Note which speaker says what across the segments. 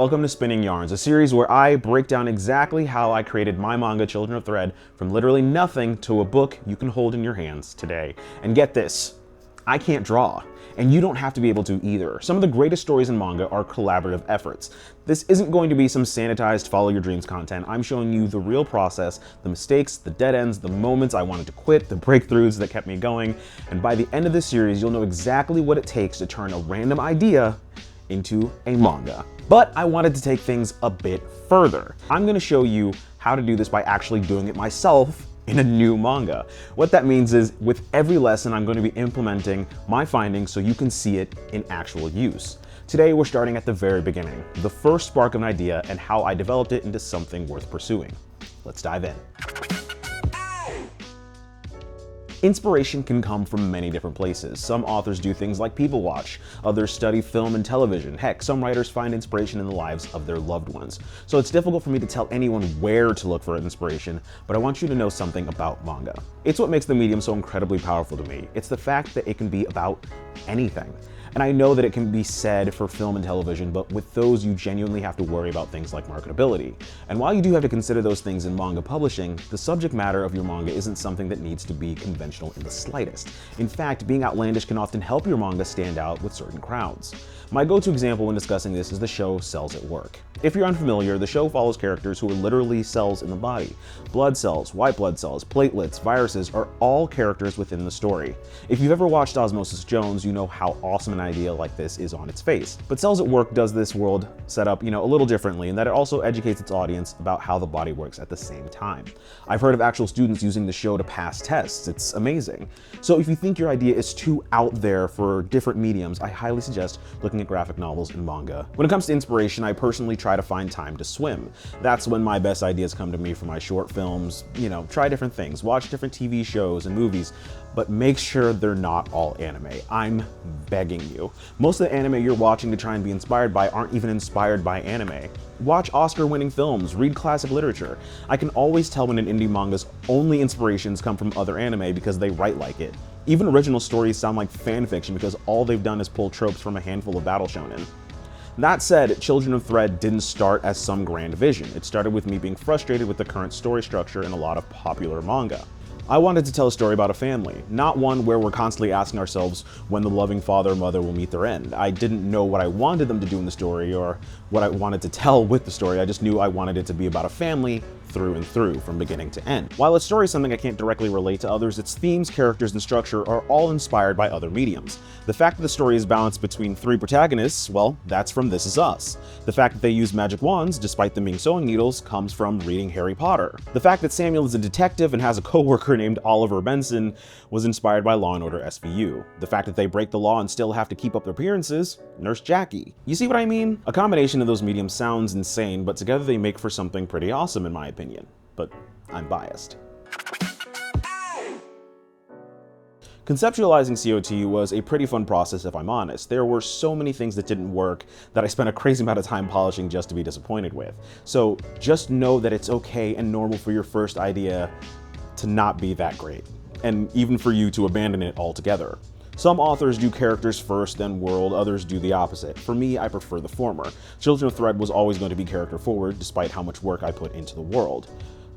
Speaker 1: Welcome to Spinning Yarns, a series where I break down exactly how I created my manga Children of Thread from literally nothing to a book you can hold in your hands today. And get this, I can't draw, and you don't have to be able to either. Some of the greatest stories in manga are collaborative efforts. This isn't going to be some sanitized follow your dreams content. I'm showing you the real process, the mistakes, the dead ends, the moments I wanted to quit, the breakthroughs that kept me going, and by the end of this series, you'll know exactly what it takes to turn a random idea into a manga. But I wanted to take things a bit further. I'm going to show you how to do this by actually doing it myself in a new manga. What that means is with every lesson, I'm going to be implementing my findings so you can see it in actual use. Today, we're starting at the very beginning, the first spark of an idea and how I developed it into something worth pursuing. Let's dive in. Inspiration can come from many different places. Some authors do things like people watch, others study film and television. Heck, some writers find inspiration in the lives of their loved ones. So it's difficult for me to tell anyone where to look for inspiration, but I want you to know something about manga. It's what makes the medium so incredibly powerful to me. It's the fact that it can be about anything. And I know that it can be said for film and television, but with those you genuinely have to worry about things like marketability. And while you do have to consider those things in manga publishing, the subject matter of your manga isn't something that needs to be conventional in the slightest. In fact, being outlandish can often help your manga stand out with certain crowds. My go-to example when discussing this is the show Cells at Work. If you're unfamiliar, the show follows characters who are literally cells in the body. Blood cells, white blood cells, platelets, viruses are all characters within the story. If you've ever watched Osmosis Jones, you know how awesome an idea like this is on its face. But Cells at Work does this world setup, a little differently in that it also educates its audience about how the body works at the same time. I've heard of actual students using the show to pass tests. It's amazing. So if you think your idea is too out there for different mediums, I highly suggest looking at graphic novels and manga. When it comes to inspiration, I personally try to find time to swim. That's when my best ideas come to me for my short films. Try different things, watch different TV shows and movies, but make sure they're not all anime. I'm begging you. Most of the anime you're watching to try and be inspired by aren't even inspired by anime. Watch Oscar-winning films, read classic literature. I can always tell when an indie manga's only inspirations come from other anime because they write like it. Even original stories sound like fan fiction because all they've done is pull tropes from a handful of battle shonen. That said, Children of Thread didn't start as some grand vision. It started with me being frustrated with the current story structure in a lot of popular manga. I wanted to tell a story about a family, not one where we're constantly asking ourselves when the loving father or mother will meet their end. I didn't know what I wanted them to do in the story or what I wanted to tell with the story. I just knew I wanted it to be about a family through and through, from beginning to end. While its story is something I can't directly relate to others, its themes, characters, and structure are all inspired by other mediums. The fact that the story is balanced between three protagonists, well, that's from This Is Us. The fact that they use magic wands, despite them being sewing needles, comes from reading Harry Potter. The fact that Samuel is a detective and has a co-worker named Oliver Benson was inspired by Law & Order SVU. The fact that they break the law and still have to keep up their appearances, Nurse Jackie. You see what I mean? A combination of those mediums sounds insane, but together they make for something pretty awesome in my opinion. But I'm biased. Conceptualizing COT was a pretty fun process if I'm honest. There were so many things that didn't work that I spent a crazy amount of time polishing just to be disappointed with. So just know that it's okay and normal for your first idea to not be that great, and even for you to abandon it altogether. Some authors do characters first, then world, others do the opposite. For me, I prefer the former. Children of Thread was always going to be character forward, despite how much work I put into the world.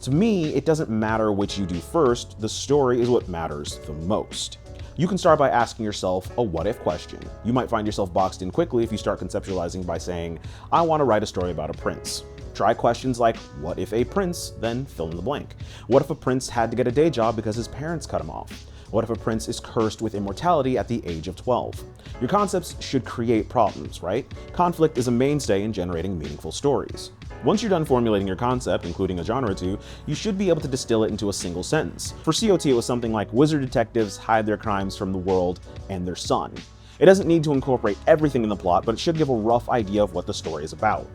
Speaker 1: To me, it doesn't matter which you do first, the story is what matters the most. You can start by asking yourself a what-if question. You might find yourself boxed in quickly if you start conceptualizing by saying, I want to write a story about a prince. Try questions like, what if a prince, then fill in the blank. What if a prince had to get a day job because his parents cut him off? What if a prince is cursed with immortality at the age of 12? Your concepts should create problems, right? Conflict is a mainstay in generating meaningful stories. Once you're done formulating your concept, including a genre or two, you should be able to distill it into a single sentence. For COT, it was something like, wizard detectives hide their crimes from the world and their son. It doesn't need to incorporate everything in the plot, but it should give a rough idea of what the story is about.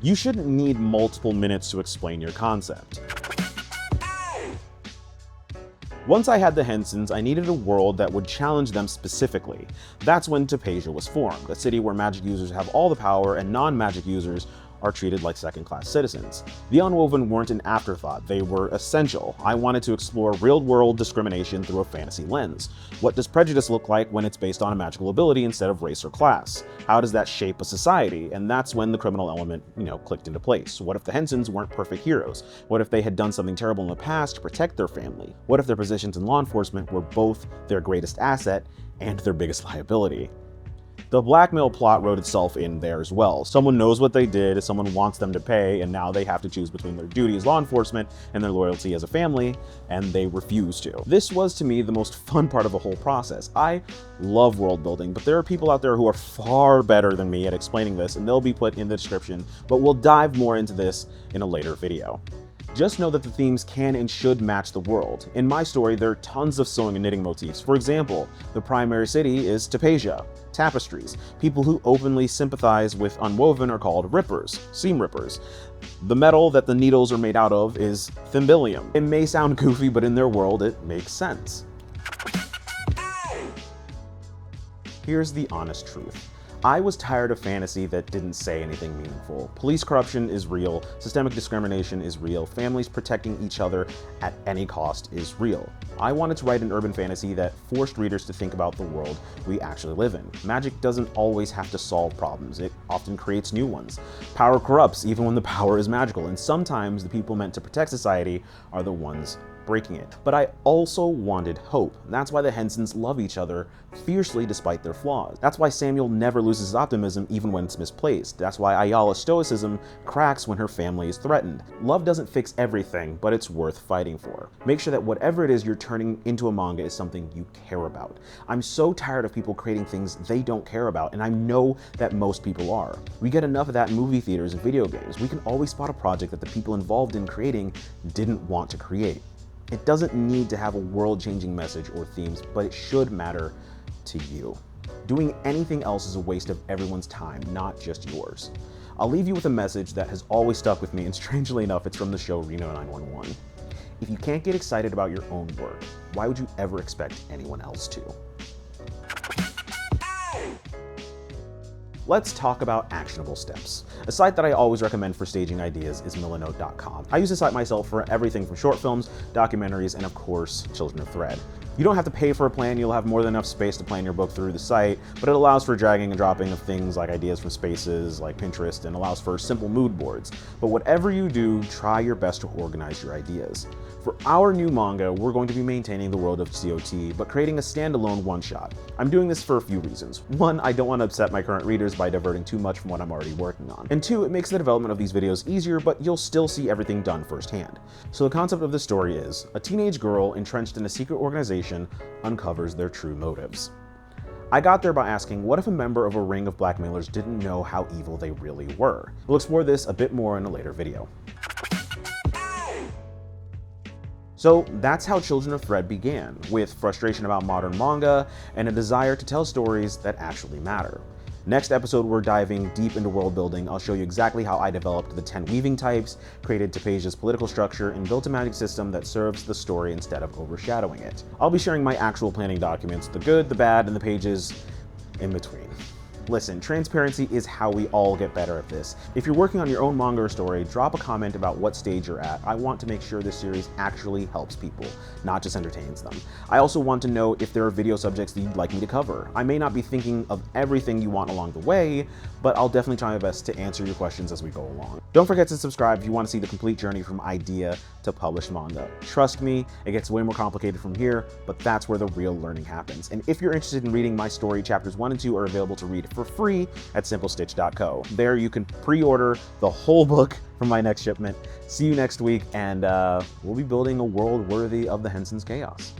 Speaker 1: You shouldn't need multiple minutes to explain your concept. Once I had the Hensons, I needed a world that would challenge them specifically. That's when Tapesia was formed, a city where magic users have all the power and non-magic users are treated like second-class citizens. The unwoven weren't an afterthought, they were essential. I wanted to explore real-world discrimination through a fantasy lens. What does prejudice look like when it's based on a magical ability instead of race or class? How does that shape a society? And that's when the criminal element, clicked into place. What if the Hensons weren't perfect heroes? What if they had done something terrible in the past to protect their family? What if their positions in law enforcement were both their greatest asset and their biggest liability? The blackmail plot wrote itself in there as well. Someone knows what they did, someone wants them to pay, and now they have to choose between their duty as law enforcement and their loyalty as a family, and they refuse to. This was, to me, the most fun part of the whole process. I love world building, but there are people out there who are far better than me at explaining this, and they'll be put in the description, but we'll dive more into this in a later video. Just know that the themes can and should match the world. In my story, there are tons of sewing and knitting motifs. For example, the primary city is Tapesia, tapestries. People who openly sympathize with unwoven are called rippers, seam rippers. The metal that the needles are made out of is thymbilium. It may sound goofy, but in their world, it makes sense. Here's the honest truth. I was tired of fantasy that didn't say anything meaningful. Police corruption is real, systemic discrimination is real, families protecting each other at any cost is real. I wanted to write an urban fantasy that forced readers to think about the world we actually live in. Magic doesn't always have to solve problems, it often creates new ones. Power corrupts even when the power is magical, and sometimes the people meant to protect society are the ones breaking it. But I also wanted hope. That's why the Hensons love each other fiercely despite their flaws. That's why Samuel never loses his optimism even when it's misplaced. That's why Ayala's stoicism cracks when her family is threatened. Love doesn't fix everything, but it's worth fighting for. Make sure that whatever it is you're turning into a manga is something you care about. I'm so tired of people creating things they don't care about, and I know that most people are. We get enough of that in movie theaters and video games. We can always spot a project that the people involved in creating didn't want to create. It doesn't need to have a world-changing message or themes, but it should matter to you. Doing anything else is a waste of everyone's time, not just yours. I'll leave you with a message that has always stuck with me, and strangely enough, it's from the show Reno 911. If you can't get excited about your own work, why would you ever expect anyone else to? Let's talk about actionable steps. A site that I always recommend for staging ideas is Milanote.com. I use this site myself for everything from short films, documentaries, and of course, Children of Thread. You don't have to pay for a plan, you'll have more than enough space to plan your book through the site, but it allows for dragging and dropping of things like ideas from spaces like Pinterest and allows for simple mood boards. But whatever you do, try your best to organize your ideas. For our new manga, we're going to be maintaining the world of COT, but creating a standalone one-shot. I'm doing this for a few reasons. One, I don't want to upset my current readers by diverting too much from what I'm already working on. And two, it makes the development of these videos easier, but you'll still see everything done firsthand. So the concept of the story is, a teenage girl entrenched in a secret organization uncovers their true motives. I got there by asking, what if a member of a ring of blackmailers didn't know how evil they really were? We'll explore this a bit more in a later video. So that's how Children of Thread began, with frustration about modern manga and a desire to tell stories that actually matter. Next episode, we're diving deep into world building. I'll show you exactly how I developed the 10 weaving types, created Tapesia's political structure, and built a magic system that serves the story instead of overshadowing it. I'll be sharing my actual planning documents, the good, the bad, and the pages in between. Listen, transparency is how we all get better at this. If you're working on your own manga or story, drop a comment about what stage you're at. I want to make sure this series actually helps people, not just entertains them. I also want to know if there are video subjects that you'd like me to cover. I may not be thinking of everything you want along the way, but I'll definitely try my best to answer your questions as we go along. Don't forget to subscribe if you want to see the complete journey from idea to published manga. Trust me, it gets way more complicated from here, but that's where the real learning happens. And if you're interested in reading my story, chapters 1 and 2 are available to read for free at simplestitch.co. There you can pre-order the whole book for my next shipment. See you next week, and we'll be building a world worthy of the Henson's chaos.